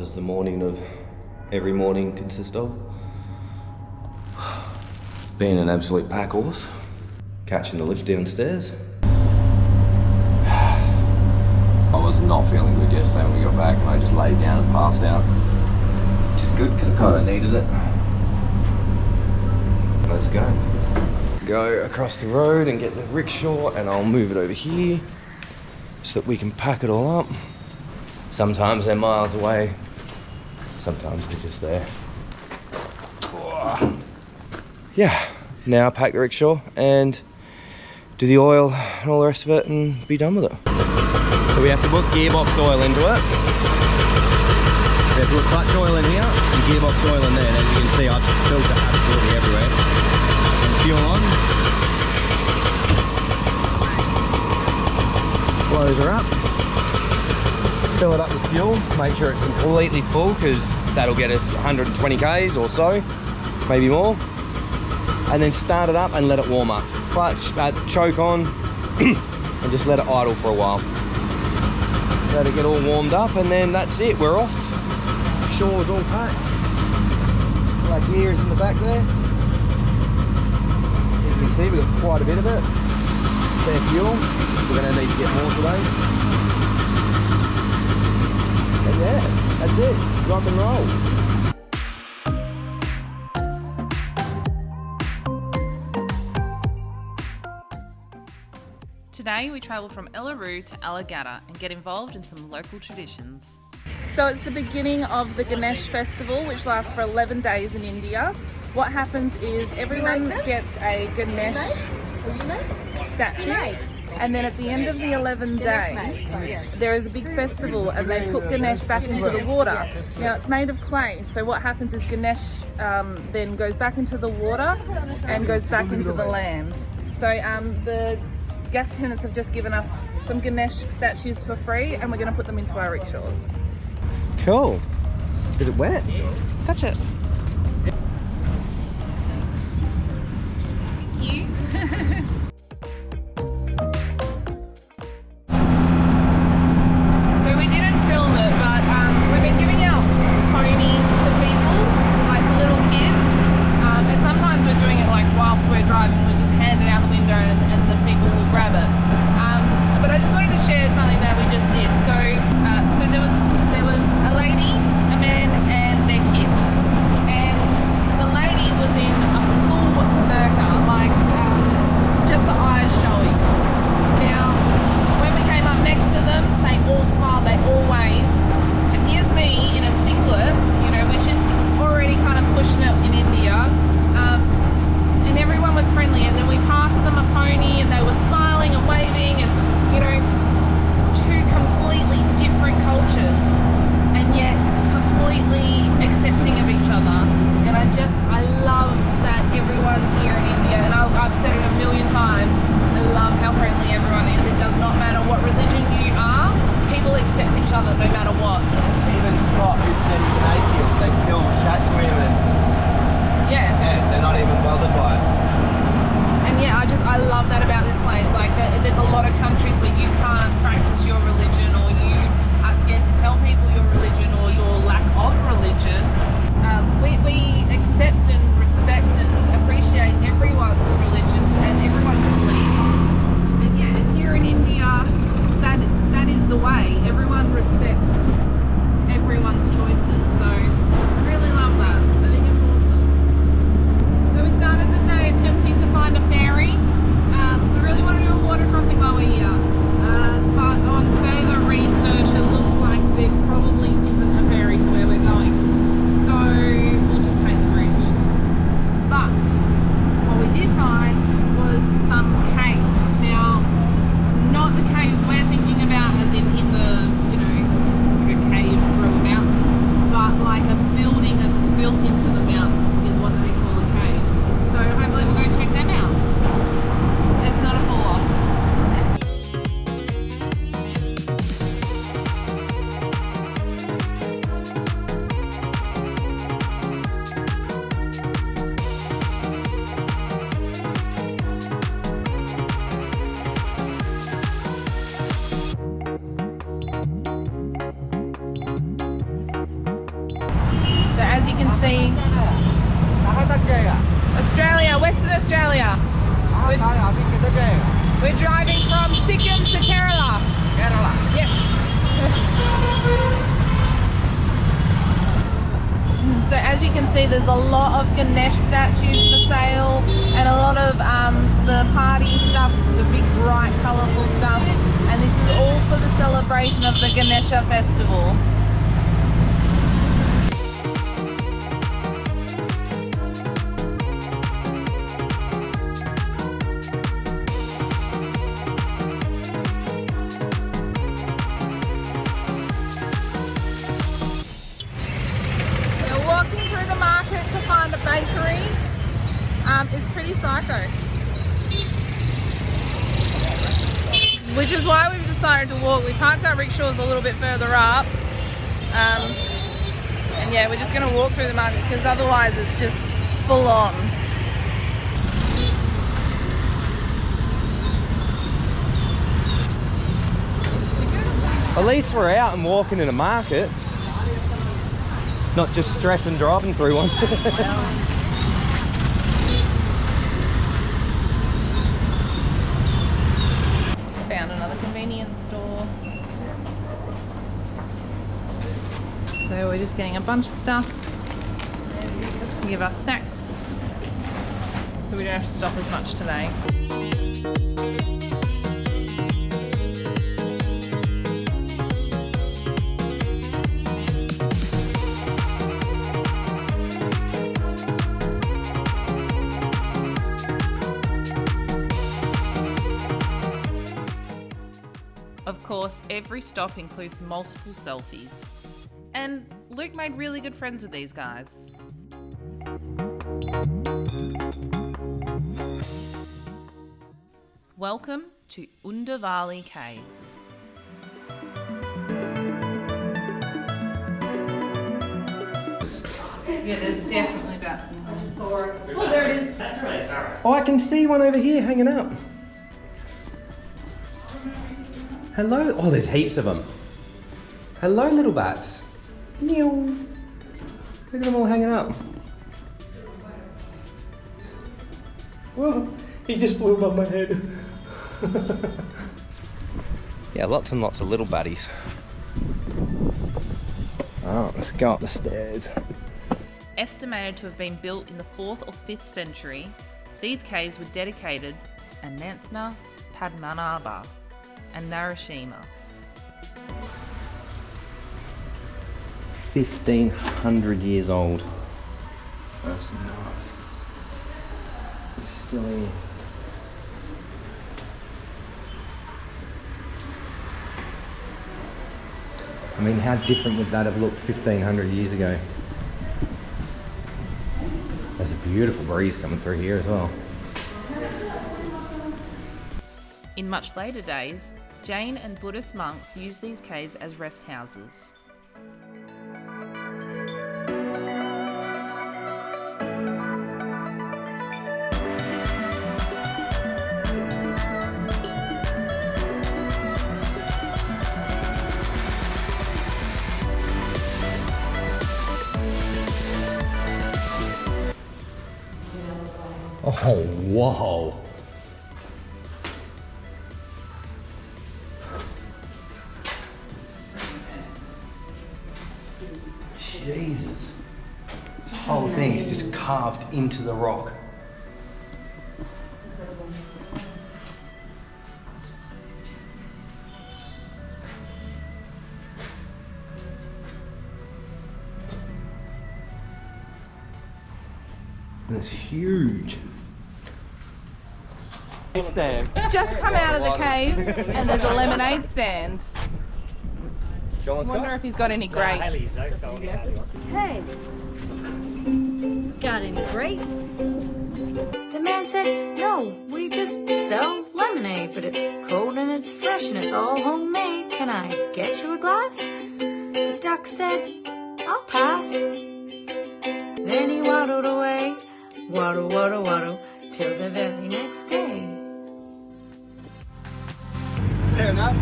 does the morning of every morning consist of? Being an absolute pack horse, catching the lift downstairs. I was not feeling good yesterday when we got back, and I just laid down and passed out, which is good because I kind of needed it. Let's go. Go across the road and get the rickshaw, and I'll move it over here so that we can pack it all up. Sometimes they're miles away, sometimes they're just there. Yeah, now pack the rickshaw and do the oil and all the rest of it and be done with it. So we have to put gearbox oil into it. We have to put clutch oil in here and gearbox oil in there, and as you can see I've spilled it absolutely everywhere. And fuel on. Close her up. Fill it up with fuel, make sure it's completely full because that'll get us 120 k's or so, maybe more. And then start it up and let it warm up. Clutch, choke on, and just let it idle for a while. Let it get all warmed up, and then that's it, we're off. Shore's all packed. Like here is in the back there. You can see we've got quite a bit of it. Spare fuel, we're gonna need to get more today. And yeah, that's it, rock and roll. Today we travel from Elleroo to Alagata and get involved in some local traditions. So it's the beginning of the Ganesha Festival, which lasts for 11 days in India. What happens is everyone gets a Ganesh statue, and then at the end of the 11 days there is a big festival and they put Ganesh back into the water. Now it's made of clay, so what happens is Ganesh then goes back into the water and goes back into the land. So the gas tenants have just given us some Ganesh statues for free, and we're going to put them into our rickshaws. Cool. Is it wet? Touch it. You? So we didn't film it, but we've been giving out ponies to people, like to little kids, and sometimes we're doing it like whilst we're driving, we just hand it out the window and the people will grab it. But I just wanted to share something that we just did. So there was a lady, a man, and their kid, and the lady was in a full burqa, like just see Australia, Western Australia. We're driving from Sikkim to Kerala. Yes. So as you can see, there's a lot of Ganesh statues for sale and a lot of the party stuff, the big bright colourful stuff, and this is all for the celebration of the Ganesha Festival. Bakery is pretty psycho, which is why we've decided to walk. We parked our rickshaws a little bit further up, and yeah, we're just going to walk through the market because otherwise it's just full on. At least we're out and walking in a market. Not just stressing driving through one. Found another convenience store. So we're just getting a bunch of stuff to give us snacks, so we don't have to stop as much today. Of course, every stop includes multiple selfies. And Luke made really good friends with these guys. Welcome to Undavalli Caves. Yeah, there's definitely bats in here. Oh, there it is. That's really scary. Oh, I can see one over here hanging up. Hello. Oh, there's heaps of them. Hello, little bats. Meow. Look at them all hanging up. Whoa, he just flew above my head. Yeah, lots and lots of little buddies. Oh, let's go up the stairs. Estimated to have been built in the 4th or 5th century, these caves were dedicated Ananthna, Padmanabha and Narasimha. 1,500 years old. That's nuts. It's still here. I mean, how different would that have looked 1,500 years ago? There's a beautiful breeze coming through here as well. In much later days, Jain and Buddhist monks used these caves as rest houses. Oh, whoa. Jesus. This whole thing is just carved into the rock. And it's huge. Stand. Just come out of the caves and there's a lemonade stand. I wonder if he's got any grapes. Hey, got any grapes? The man said, no, we just sell lemonade, but it's cold and it's fresh and it's all homemade. Can I get you a glass? The duck said, I'll pass. Then he waddled away, waddle, waddle, waddle, till the very next day. Fair enough.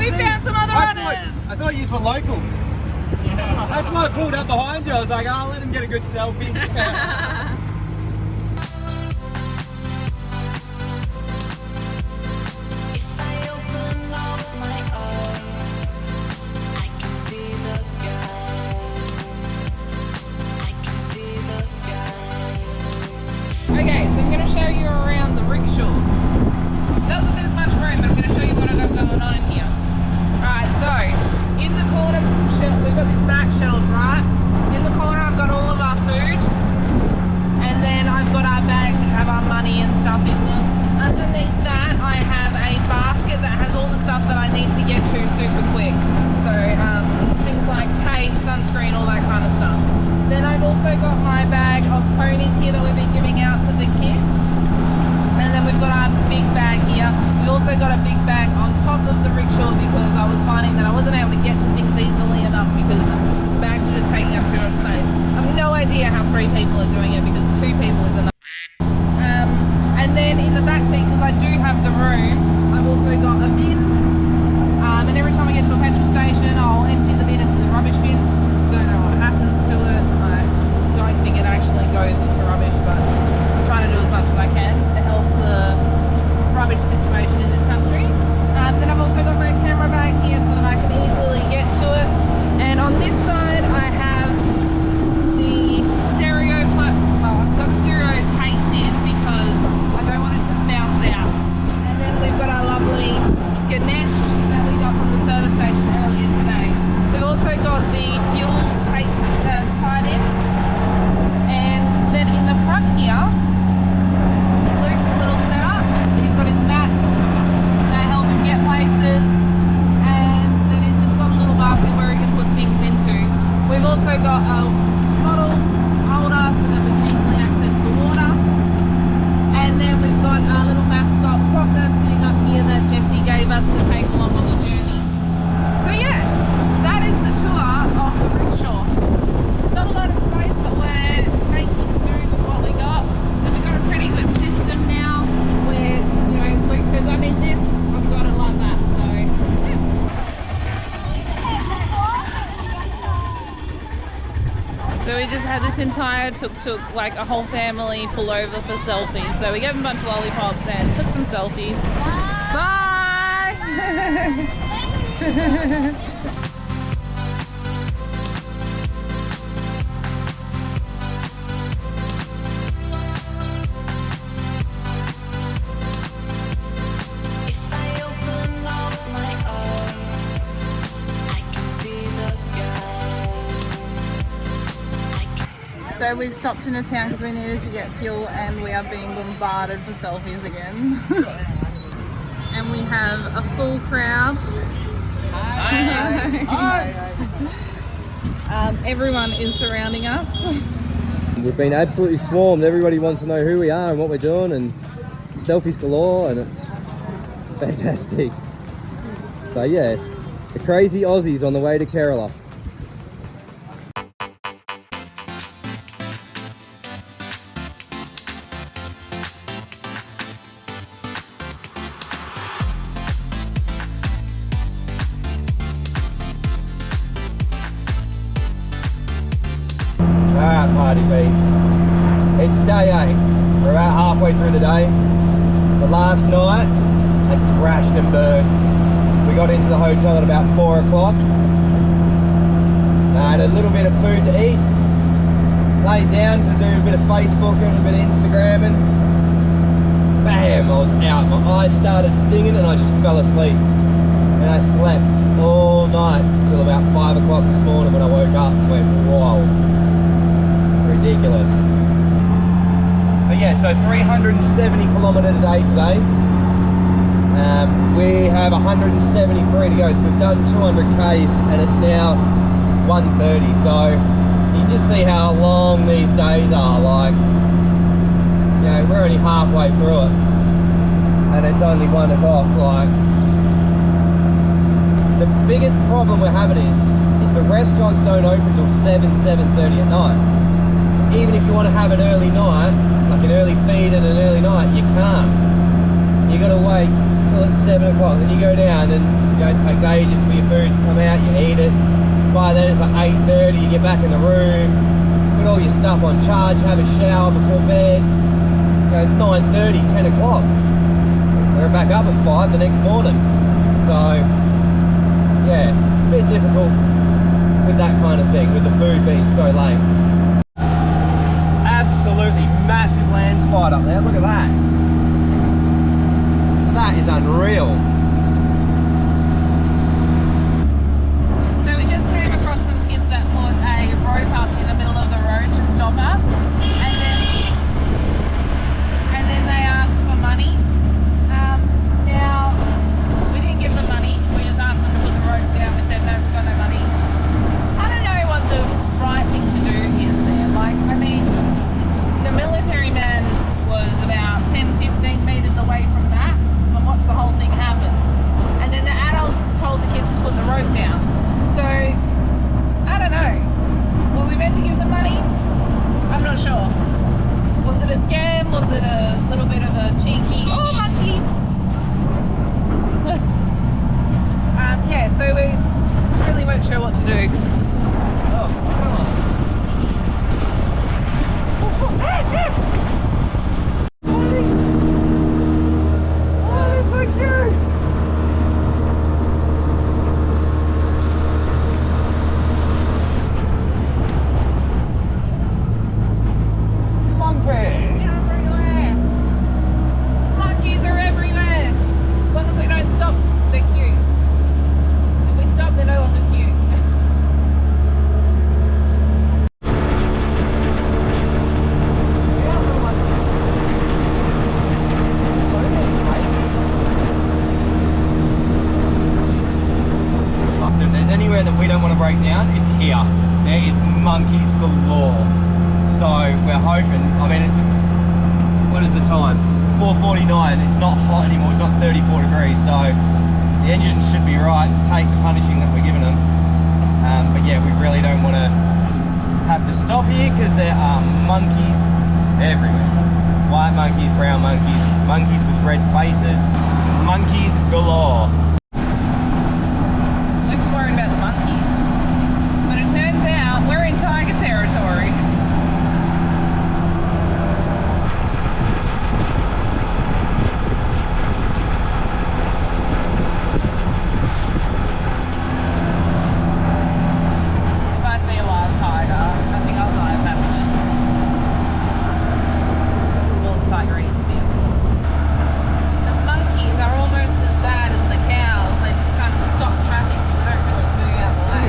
We found some other runners. I thought you were locals. That's why I pulled up behind you. I was like, oh, I'll let him get a good selfie. Okay, so I'm going to show you around the rickshaw. Not that there's much room, but I'm going to show you what I've got going on in here. Right, so in the corner, we've got this back shelf, right? In the corner I've got all of our food, and then I've got our bags which have our money and stuff in them. Underneath that I have a basket that has all the stuff that I need to get to super quick. So things like tape, sunscreen, all that kind of stuff. Then I've also got my bag of ponies here that we've been giving out to the kids. And then we've got our big bag here. We've also got a big bag on top of the rickshaw because I was finding that I wasn't able to get to things easily enough because the bags were just taking up too much space. I have no idea how 3 people are doing it because 2 people is enough. And then in the back seat, because I do have the room, I've also got a bin. And every time I get to a petrol station, I'll empty the bin into the rubbish bin. Don't know what happens to it. I don't think it actually goes into rubbish, but I'm trying to do as much as I can to help the rubbish situation in this country. Then I've also got my camera bag here so that I can easily get to it. And on this side I have the stereo I've got the stereo taped in because I don't want it to bounce out. And then we've got our lovely Ganesh that we got from the service station earlier today. We've also got the fuel tape tied in. And then in the front here, Luke's little setup. He's got his mats that help him get places. And then he's just got a little basket where he can put things into. We've also got a bottle holder so that we can easily access the water. And then we've got our little mascot Crocker sitting up here that Jessie gave us to take along on the journey. So yeah, that is the tour of the rickshaw. Not a lot of space, but we're making do with what we got. And we've got a pretty good system now where, you know, Luke says, I need this, I've got it like that. So yeah. So we just had this entire tuk-tuk, like a whole family pull over for selfies. So we gave them a bunch of lollipops and took some selfies. Bye! If I open up my eyes, I can see the skies. So we've stopped in a town because we needed to get fuel and we are being bombarded for selfies again. And we have a full crowd. Everyone is surrounding us. We've been absolutely swarmed. Everybody wants to know who we are and what we're doing, and selfies galore, and it's fantastic. So yeah, the crazy Aussies on the way to Kerala. Alright, party peeps. It's day 8. We're about halfway through the day. So last night, I crashed and burned. We got into the hotel at about 4 o'clock. I had a little bit of food to eat. Laid down to do a bit of Facebooking, a bit of Instagramming. Bam, I was out. My eyes started stinging and I just fell asleep. And I slept all night until about 5 o'clock this morning when I woke up and went, whoa. Ridiculous. But yeah, so 370 kilometre a day today. We have 173 to go, so we've done 200 Ks and it's now 1:30. So you can just see how long these days are. Like, you know, we're only halfway through it and it's only 1 o'clock. Like, the biggest problem we're having is the restaurants don't open till 7:30 at night. Even if you want to have an early night, like an early feed and an early night, you can't. You got to wait till it's 7 o'clock, then you go down, and you know, it takes ages for your food to come out. You eat it, By then it's like 8:30, you get back in the room, put all your stuff on charge, have a shower before bed. You know, it's 9:30, 10 o'clock. We're back up at 5 the next morning. So, yeah, it's a bit difficult with that kind of thing, with the food being so late. Absolutely massive landslide up there, look at that. That is unreal. So we just came across some kids that put a rope up in the middle of the road to stop us, and then they asked for money. Now we didn't give them money. We just asked them to put the rope down. We said no, we've got no money. I don't know what the right thing to do is there. Like, I mean, the military man was about 10-15 meters away from that and watched the whole thing happen. And then the adults told the kids to put the rope down. So, I don't know. Were we meant to give them money? I'm not sure. Was it a scam? Was it a little bit of a cheeky, oh monkey? Yeah, so we really weren't sure what to do. Oh, come on. Oh, they're so cute. Monkey. Everywhere. Monkeys are everywhere. As long as we don't stop, they're cute. If we stop, they're no longer cute. So if there's anywhere that we don't want to break down, it's here. There is monkeys galore. So we're hoping, I mean, it's, what is the time? 4:49, it's not hot anymore, it's not 34 degrees, so the engine should be right, take the punishing that we're giving them. But yeah, we really don't want to have to stop here because there are monkeys everywhere. White monkeys, brown monkeys, monkeys with red faces, monkeys galore. Luke's worried about the monkeys, but it turns out we're in tiger territory. If I see a wild tiger, I think I'll die of happiness. Well, the tiger eats me, of course. The monkeys are almost as bad as the cows. They just kind of stop traffic because they don't really move out of the way.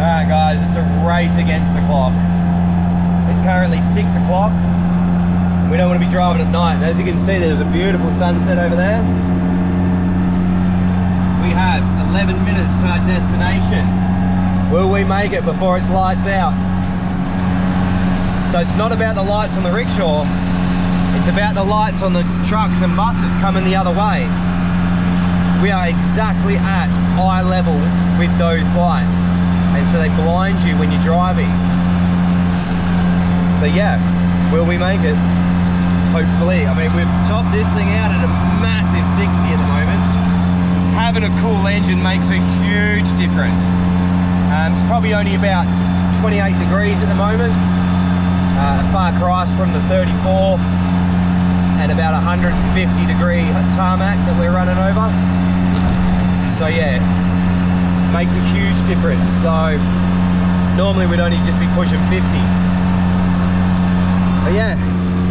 Alright guys, it's a race against the clock. It's currently 6 o'clock. We don't want to be driving at night. And as you can see, there's a beautiful sunset over there. We have 11 minutes to our destination. Will we make it before it's lights out? So it's not about the lights on the rickshaw, it's about the lights on the trucks and buses coming the other way. We are exactly at eye level with those lights. And so they blind you when you're driving. So yeah, will we make it? Hopefully. I mean, we've topped this thing out at a massive 60 at the moment. Having a cool engine makes a huge difference. It's probably only about 28 degrees at the moment. Far cry from the 34 and about 150 degree tarmac that we're running over. So yeah, makes a huge difference. So Normally we'd only just be pushing 50. But yeah,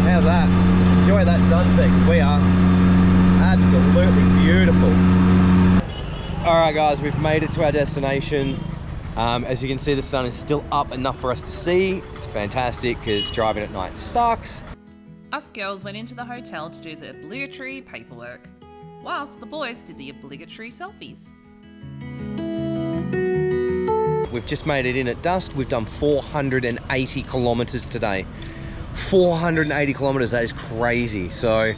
how's that? Enjoy that sunset, because we are absolutely beautiful. All right guys, we've made it to our destination. As you can see, the sun is still up enough for us to see. It's fantastic because driving at night sucks. Us girls went into the hotel to do the obligatory paperwork, whilst the boys did the obligatory selfies. We've just made it in at dusk. We've done 480 kilometers today. 480 kilometers, that is crazy. So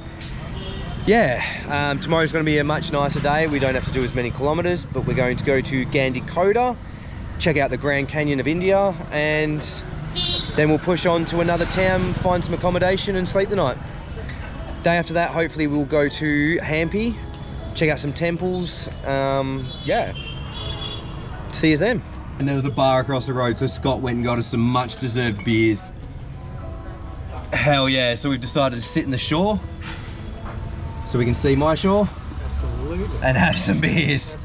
yeah, tomorrow's going to be a much nicer day. We don't have to do as many kilometers, but we're going to go to Gandikota, check out the Grand Canyon of India, and then we'll push on to another town, find some accommodation and sleep the night. Day after that, hopefully we'll go to Hampi, check out some temples. Yeah, see you then. And there was a bar across the road, so Scott went and got us some much deserved beers. Hell yeah, so we've decided to sit in the shore so we can see my shore. Absolutely. And have some beers.